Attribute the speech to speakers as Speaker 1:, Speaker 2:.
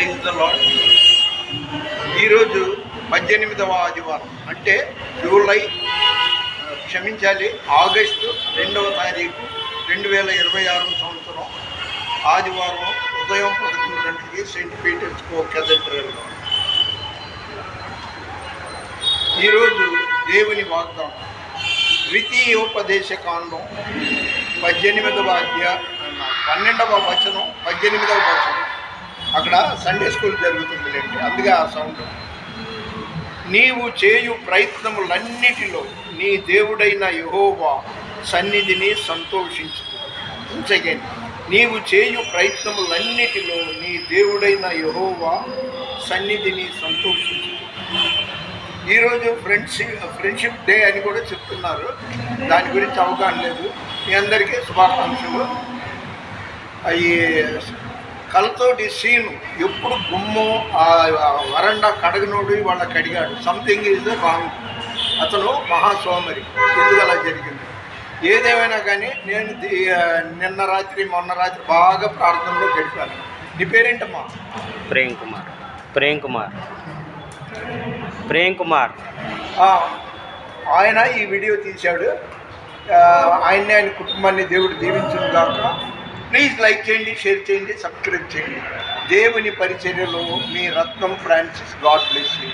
Speaker 1: Praise the lord. ఈరోజు 18వ ఆదివారం, అంటే ఆగస్టు 2వ తారీఖు 2026 సంవత్సరం ఆదివారం ఉదయం 11 గంటలకి సెయింట్ పీటర్స్ కేథడ్రల్లో. ఈరోజు దేవుని వాగ్దానం ద్వితీయోపదేశ కాండం 12వ వచనం 18వ వచనం. అక్కడ సండే స్కూల్ జరుగుతుందిలేండి, అందుకే ఆ సౌండ్. నీవు చేయు ప్రయత్నములన్నిటిలో నీ దేవుడైన యెహోవా సన్నిధిని సంతోషించు. సెకండ్, నీవు చేయు ప్రయత్నములన్నిటిలో నీ దేవుడైన యెహోవా సన్నిధిని సంతోషించు. ఈరోజు ఫ్రెండ్షిప్ డే అని కూడా చెప్తున్నారు. దాని గురించి అవగాహన లేదు. మీ అందరికీ శుభాకాంక్షలు. అవి కలతోటి సీను ఎప్పుడు గుమ్మం వరండా కడగనోడు వాళ్ళకి అడిగాడు. Something is wrong. అతను మహాసోమరి. ఎందుకు అలా జరిగింది? ఏదేమైనా కానీ నేను మొన్న రాత్రి బాగా ప్రార్థనలో గడిపాను. నీ పేరేంటమ్మా?
Speaker 2: ప్రేమ్ కుమార్.
Speaker 1: ఆయన ఈ వీడియో తీశాడు. ఆయన కుటుంబాన్ని దేవుడు దీవించును గాక. ప్లీజ్ లైక్ చేయండి, షేర్ చేయండి, సబ్స్క్రైబ్ చేయండి. దేవుని పరిచర్యలో మీ రత్నం ఫ్రాన్సిస్. God bless you.